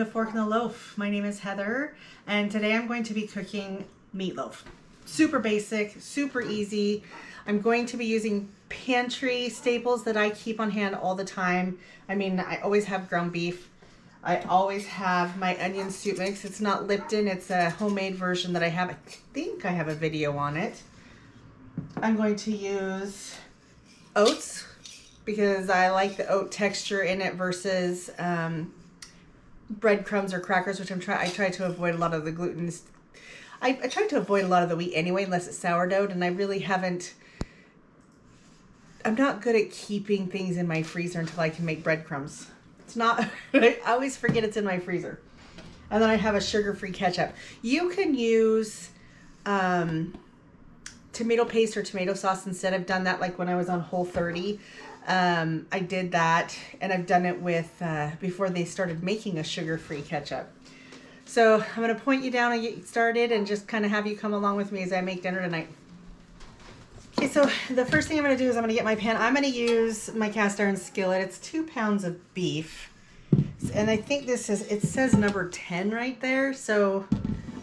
to Fork in the Loaf. My name is Heather, and today I'm going to be cooking meatloaf. Super basic, super easy. I'm going to be using pantry staples that I keep on hand all the time. I mean, I always have ground beef. I always have my onion soup mix. It's not Lipton, it's a homemade version that I have. I think I have a video on it. I'm going to use oats because I like the oat texture in it versus breadcrumbs or crackers, which I try to avoid a lot of the gluten. I try to avoid a lot of the wheat anyway, unless it's sourdough, and I really haven't. I'm not good at keeping things in my freezer until I can make breadcrumbs. It's not. I always forget it's in my freezer. And then I have a sugar-free ketchup. You can use tomato paste or tomato sauce instead. I've done that like when I was on Whole30. I did that, and I've done it with before they started making a sugar-free ketchup. So I'm going to point you down and get started and just kind of have you come along with me as I make dinner tonight. Okay, so the first thing I'm going to do is I'm going to get my pan. I'm going to use my cast iron skillet. It's 2 pounds of beef. And I think this is, it says number 10 right there. So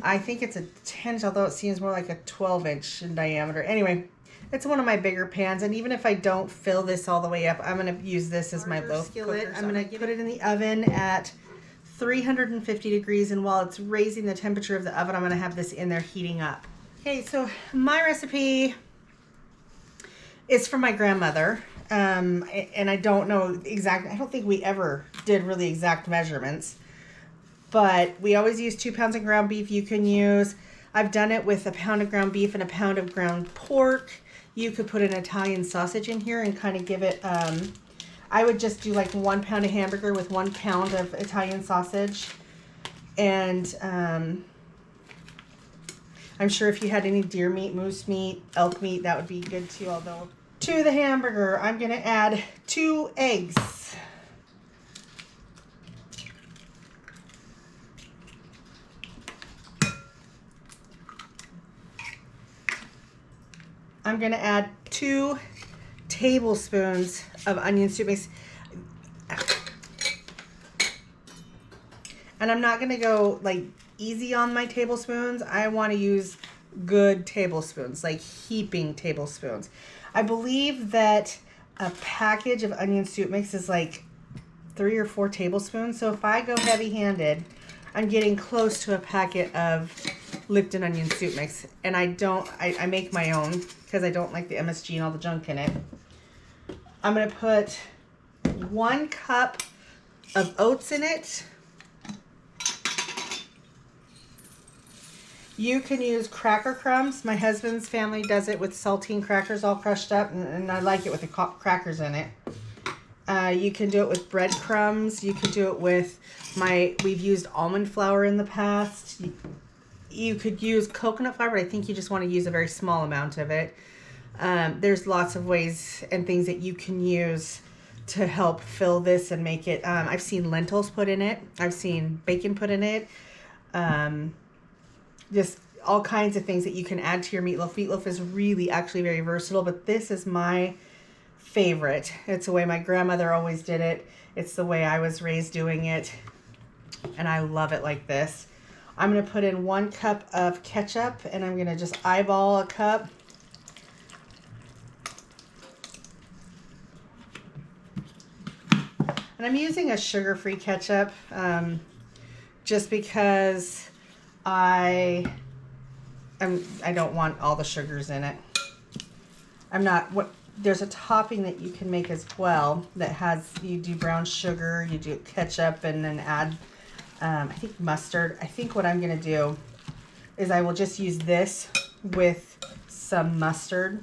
I think it's a 10, although it seems more like a 12-inch in diameter. Anyway, it's one of my bigger pans. And even if I don't fill this all the way up, I'm going to use this as my loaf skillet. I'm going to put it in the oven at 350 degrees. And while it's raising the temperature of the oven, I'm going to have this in there heating up. Okay, so my recipe is from my grandmother. And I don't know exactly, I don't think we ever did really exact measurements, but we always use 2 pounds of ground beef. You can use, I've done it with a pound of ground beef and a pound of ground pork. You could put an Italian sausage in here and kind of give it, I would just do like 1 pound of hamburger with 1 pound of Italian sausage. And I'm sure if you had any deer meat, moose meat, elk meat, that would be good too. Although to the hamburger, I'm going to add 2 eggs. I'm going to add 2 tablespoons of onion soup mix. And I'm not going to go like easy on my tablespoons. I want to use good tablespoons, like heaping tablespoons. I believe that a package of onion soup mix is like 3 or 4 tablespoons. So if I go heavy-handed, I'm getting close to a packet of Lipton onion soup mix. And I make my own because I don't like the MSG and all the junk in it. I'm going to put 1 cup of oats in it. You can use cracker crumbs. My husband's family does it with saltine crackers all crushed up, and I like it with the crackers in it. You can do it with breadcrumbs. You could do it with we've used almond flour in the past. You could use coconut flour, but I think you just want to use a very small amount of it. There's lots of ways and things that you can use to help fill this and make it. I've seen lentils put in it. I've seen bacon put in it. Just all kinds of things that you can add to your meatloaf. Meatloaf is really actually very versatile, but this is my favorite. It's the way my grandmother always did it. It's the way I was raised doing it, and I love it like this. I'm going to put in 1 cup of ketchup, and I'm going to just eyeball a cup. And I'm using a sugar-free ketchup just because I don't want all the sugars in it. There's a topping that you can make as well that has, you do brown sugar, you do ketchup, and then add, I think mustard. I think what I'm going to do is I will just use this with some mustard.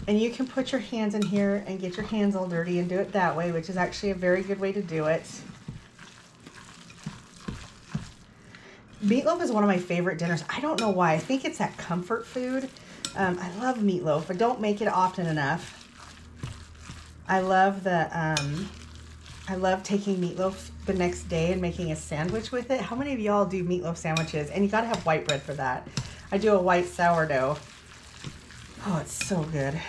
And you can put your hands in here and get your hands all dirty and do it that way, which is actually a very good way to do it. Meatloaf is one of my favorite dinners. I don't know why. I think it's that comfort food. I love meatloaf. I don't make it often enough. I love taking meatloaf the next day and making a sandwich with it. How many of y'all do meatloaf sandwiches? And you gotta have white bread for that. I do a white sourdough. Oh, it's so good.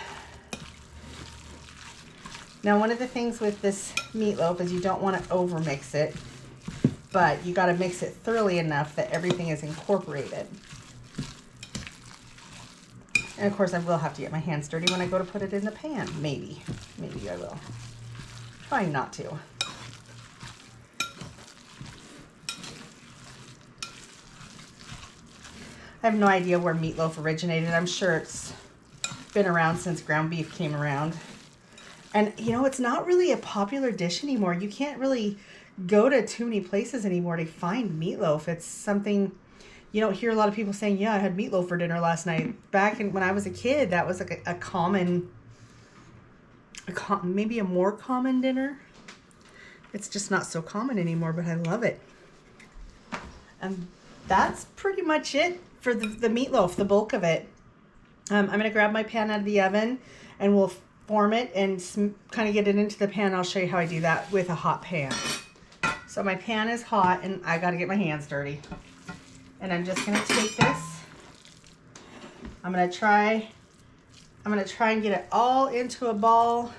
Now, one of the things with this meatloaf is you don't want to over mix it. but you got to mix it thoroughly enough that everything is incorporated. And of course I will have to get my hands dirty when I go to put it in the pan. Maybe I will. Trying not to. I have no idea where meatloaf originated. I'm sure it's been around since ground beef came around. And you know, it's not really a popular dish anymore. You can't really go to too many places anymore to find meatloaf. It's something you don't hear a lot of people saying, yeah, I had meatloaf for dinner last night. Back when I was a kid, that was like a common, maybe a more common dinner. It's just not so common anymore, but I love it. And that's pretty much it for the meatloaf, the bulk of it. I'm going to grab my pan out of the oven and we'll form it and kind of get it into the pan. I'll show you how I do that with a hot pan. So my pan is hot and I got to get my hands dirty. And I'm just going to take this. I'm going to try and get it all into a ball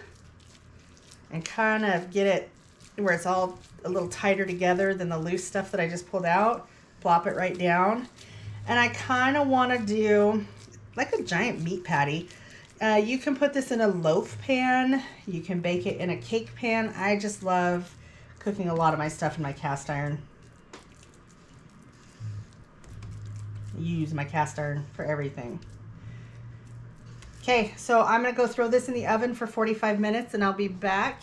and kind of get it where it's all a little tighter together than the loose stuff that I just pulled out. Plop it right down. And I kind of want to do like a giant meat patty. You can put this in a loaf pan. You can bake it in a cake pan. I just love cooking a lot of my stuff in my cast iron. Use my cast iron for everything. Okay, so I'm going to go throw this in the oven for 45 minutes and I'll be back.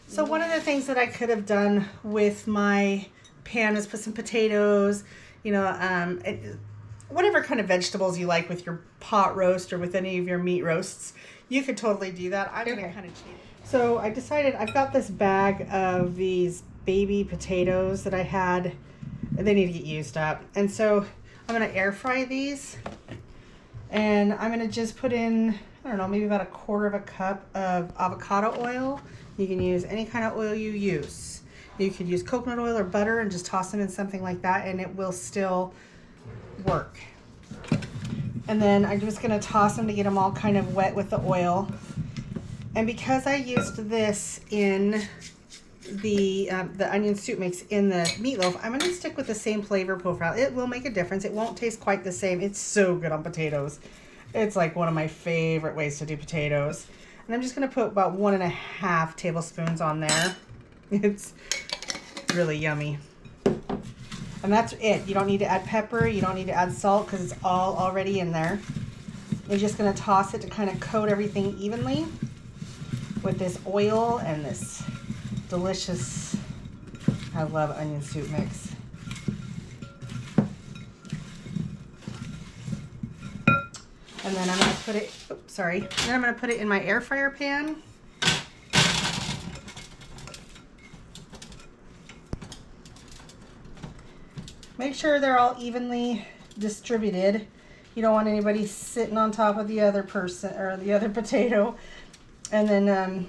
So one of the things that I could have done with my pan is put some potatoes, you know, whatever kind of vegetables you like with your pot roast or with any of your meat roasts. You could totally do that. I'm going to kind of change. So I decided I've got this bag of these baby potatoes that I had. They need to get used up. And so I'm going to air fry these. And I'm going to just put in, I don't know, maybe about 1/4 cup of avocado oil. You can use any kind of oil you use. You could use coconut oil or butter and just toss them in something like that and it will still work. And then I'm just going to toss them to get them all kind of wet with the oil. And because I used this in the onion soup mix in the meatloaf, I'm going to stick with the same flavor profile. It will make a difference. It won't taste quite the same. It's so good on potatoes. It's like one of my favorite ways to do potatoes. And I'm just going to put about 1.5 tablespoons on there. It's really yummy. And that's it. You don't need to add pepper. You don't need to add salt because it's all already in there. You're just going to toss it to kind of coat everything evenly with this oil and this delicious, I love onion soup mix. And then I'm going to put it, then I'm going to put it in my air fryer pan. Make sure they're all evenly distributed. You don't want anybody sitting on top of the other person or the other potato. And then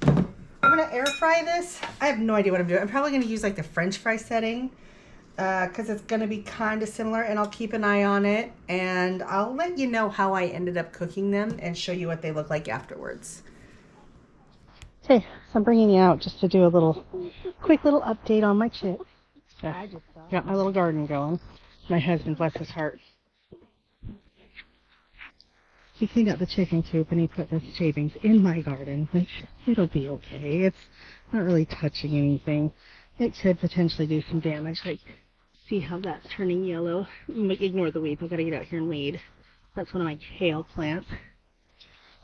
I'm going to air fry this. I have no idea what I'm doing. I'm probably going to use like the French fry setting because it's going to be kind of similar, and I'll keep an eye on it and I'll let you know how I ended up cooking them and show you what they look like afterwards. Okay, so I'm bringing you out just to do a quick little update on my chicks. Yeah, got my little garden going. My husband, bless his heart, he cleaned out the chicken coop and he put the shavings in my garden, which it'll be okay. It's not really touching anything. It could potentially do some damage. Like, see how that's turning yellow? Ignore the weeds. I've got to get out here and weed. That's one of my kale plants.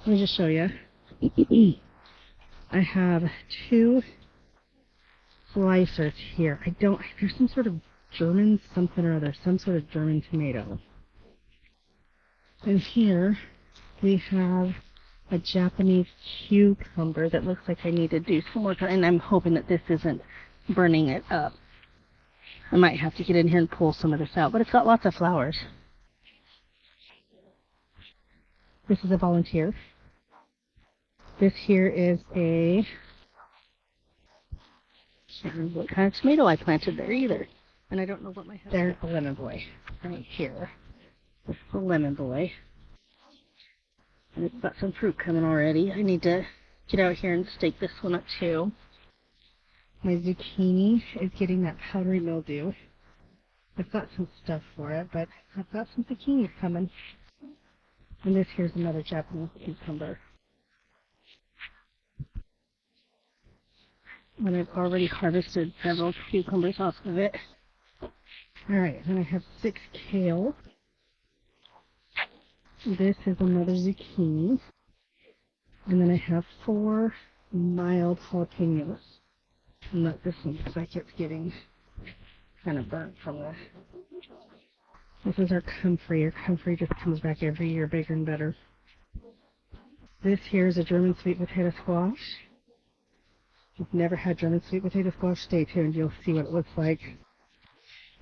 Let me just show you. I have 2 slicers here. There's some sort of German something or other, some sort of German tomato. And here we have a Japanese cucumber that looks like I need to do some work on, and I'm hoping that this isn't burning it up. I might have to get in here and pull some of this out, but it's got lots of flowers. This is a volunteer. This here is I can't remember what kind of tomato I planted there either. And I don't know what there's the lemon boy right here. This is the lemon boy. And it's got some fruit coming already. I need to get out here and stake this one up too. My zucchini is getting that powdery mildew. I've got some stuff for it, but I've got some zucchini coming. And this here's another Japanese cucumber. And I've already harvested several cucumbers off of it. Alright, then I have 6 kale. This is another zucchini. And then I have 4 mild jalapenos. And let this one looks like it's getting kind of burnt from this. This is our comfrey. Our comfrey just comes back every year bigger and better. This here is a German sweet potato squash. If you've never had German sweet potato squash, stay tuned. You'll see what it looks like.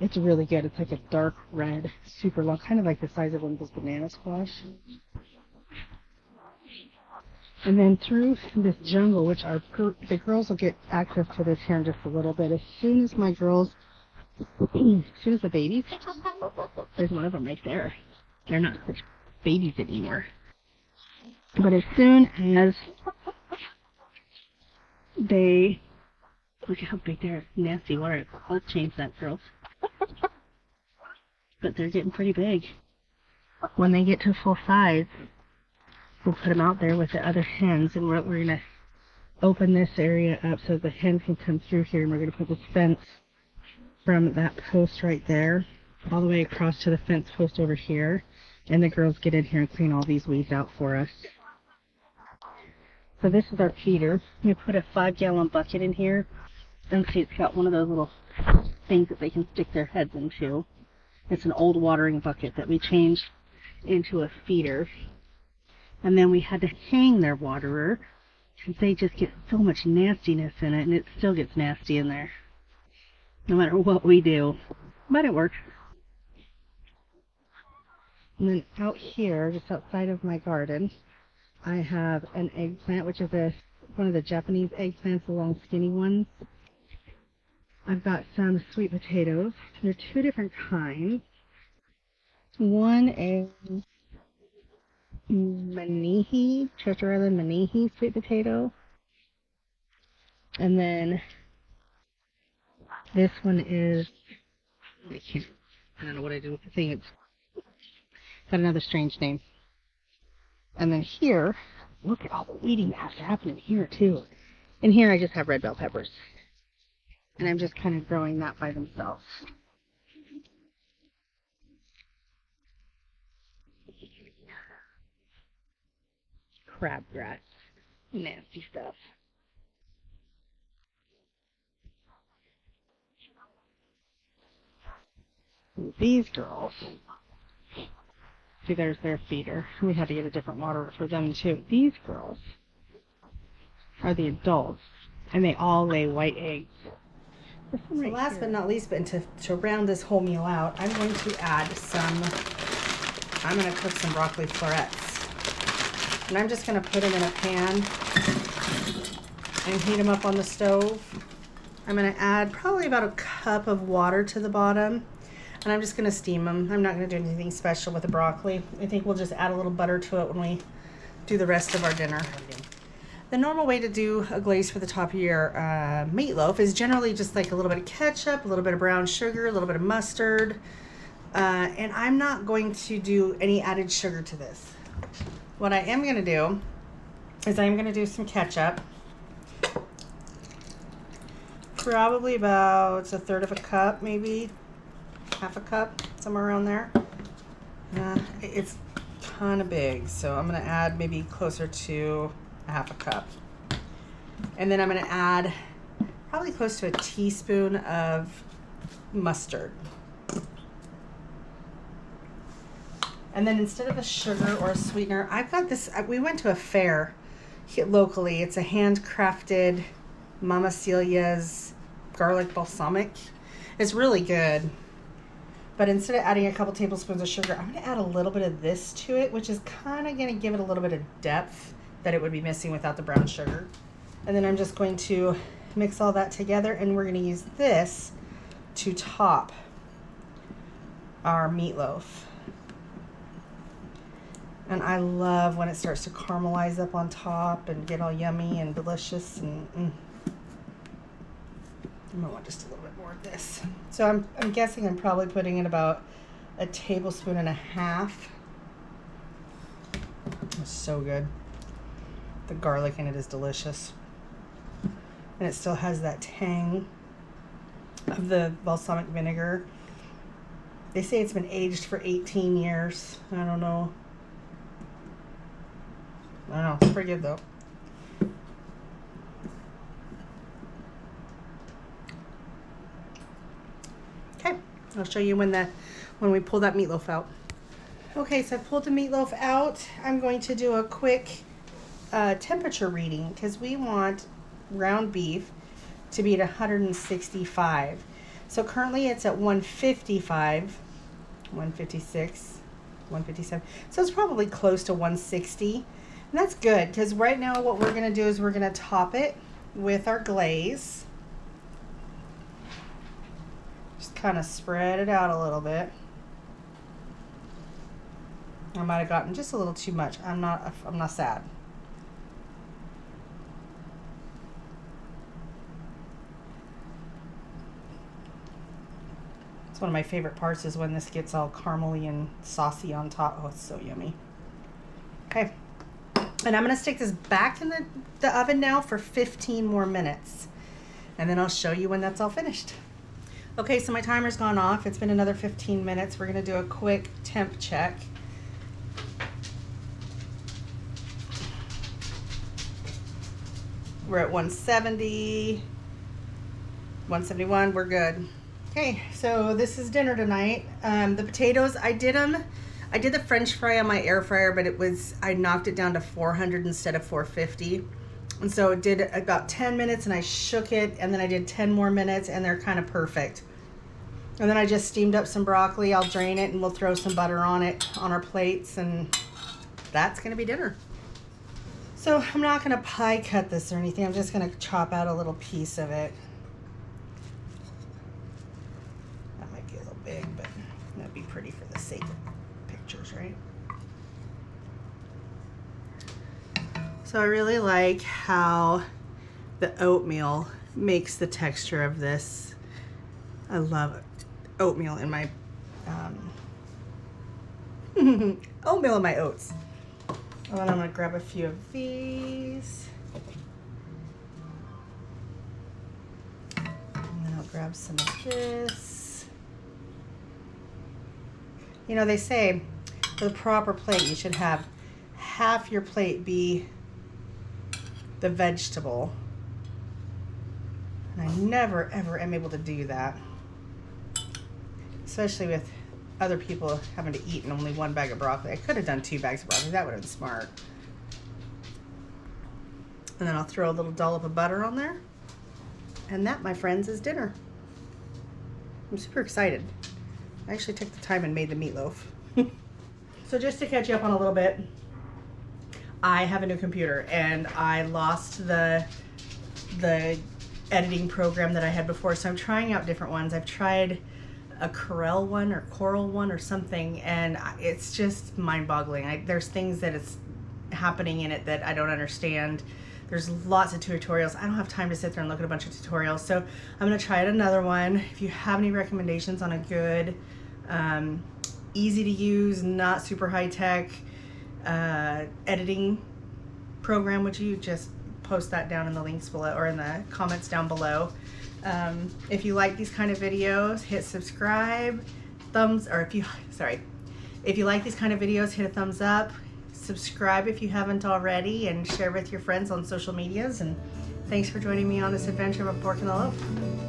It's really good. It's like a dark red, super long, kind of like the size of one of those banana squash. And then through this jungle, which the girls will get access to this here in just a little bit. As soon as my girls, as soon as the babies, there's one of them right there. They're not such babies anymore. But as soon as they, look at how big they're, nasty water. Let's change that, girls. But they're getting pretty big. When they get to full size, we'll put them out there with the other hens, and we're going to open this area up so the hens can come through here, and we're going to put this fence from that post right there all the way across to the fence post over here, and the girls get in here and clean all these weeds out for us. So this is our feeder. We put a 5-gallon bucket in here, and see, it's got one of those little things that they can stick their heads into. It's an old watering bucket that we changed into a feeder. And then we had to hang their waterer because they just get so much nastiness in it, and it still gets nasty in there no matter what we do. But it works. And then out here, just outside of my garden, I have an eggplant, which is one of the Japanese eggplants, the long skinny ones. I've got some sweet potatoes. They're 2 different kinds. One is Manihi, Treasure Island Manihi sweet potato. And then this one is, I don't know what I do with the thing. It's got another strange name. And then here, look at all the weeding that's happening here too. And here I just have red bell peppers. And I'm just kind of growing that by themselves. Crabgrass. Nasty stuff. These girls, see, there's their feeder. We had to get a different water for them too. These girls are the adults, and they all lay white eggs. So last but not least, but to round this whole meal out, I'm going to add I'm going to cook some broccoli florets. And I'm just going to put them in a pan and heat them up on the stove. I'm going to add probably about a cup of water to the bottom. And I'm just going to steam them. I'm not going to do anything special with the broccoli. I think we'll just add a little butter to it when we do the rest of our dinner. The normal way to do a glaze for the top of your meatloaf is generally just like a little bit of ketchup, a little bit of brown sugar, a little bit of mustard. And I'm not going to do any added sugar to this. What I am going to do is I'm going to do some ketchup. Probably about 1/3 of a cup, maybe. Half a cup, somewhere around there. It's kind of big, so I'm going to add maybe closer to 1/2 cup. And then I'm going to add probably close to a teaspoon of mustard. And then instead of a sugar or a sweetener, I've got this, we went to a fair here locally. It's a handcrafted Mama Celia's garlic balsamic. It's really good. But instead of adding a couple tablespoons of sugar, I'm going to add a little bit of this to it, which is kind of going to give it a little bit of depth that it would be missing without the brown sugar. And then I'm just going to mix all that together, and we're going to use this to top our meatloaf. And I love when it starts to caramelize up on top and get all yummy and delicious. And I'm gonna want just a little bit more of this. So I'm guessing I'm probably putting in about a tablespoon and a half. It's so good. The garlic in it is delicious. And it still has that tang of the balsamic vinegar. They say it's been aged for 18 years. I don't know. It's pretty good though. Okay, I'll show you when we pull that meatloaf out. Okay, so I pulled the meatloaf out. I'm going to do a quick temperature reading because we want ground beef to be at 165. So currently it's at 155, 156, 157. So it's probably close to 160. And that's good because right now what we're going to do is we're going to top it with our glaze. Just kind of spread it out a little bit. I might have gotten just a little too much. I'm not sad. It's one of my favorite parts is when this gets all caramely and saucy on top. Oh, it's so yummy. Okay. And I'm going to stick this back in the oven now for 15 more minutes. And then I'll show you when that's all finished. Okay, so my timer's gone off. It's been another 15 minutes. We're going to do a quick temp check. We're at 170, 171, we're good. Okay, so this is dinner tonight. The potatoes, I did the French fry on my air fryer, but I knocked it down to 400 instead of 450. And so it did about 10 minutes and I shook it and then I did 10 more minutes and they're kind of perfect. And then I just steamed up some broccoli. I'll drain it and we'll throw some butter on it on our plates and that's gonna be dinner. So I'm not gonna pie cut this or anything. I'm just gonna chop out a little piece of it. That might be a little big, but that'd be pretty for the sake of pictures, right? So I really like how the oatmeal makes the texture of this. I love oatmeal in my oatmeal in my oats. And then I'm gonna grab a few of these. And then I'll grab some of this. You know, they say for the proper plate, you should have half your plate be the vegetable. And I never, ever am able to do that. Especially with other people having to eat in only one bag of broccoli. I could have done 2 bags of broccoli. That would have been smart. And then I'll throw a little dollop of butter on there. And that, my friends, is dinner. I'm super excited. I actually took the time and made the meatloaf. So just to catch you up on a little bit, I have a new computer and I lost the editing program that I had before. So I'm trying out different ones. I've tried a Corel one or Coral one or something, and it's just mind-boggling. There's things that is happening in it that I don't understand. There's lots of tutorials. I don't have time to sit there and look at a bunch of tutorials, so I'm gonna try out another one. If you have any recommendations on a good, easy to use, not super high-tech editing program, would you just post that down in the links below or in the comments down below. If you like these kind of videos, hit subscribe, if you like these kind of videos, hit a thumbs up, subscribe if you haven't already, and share with your friends on social medias. And thanks for joining me on this adventure of a fork in the loaf.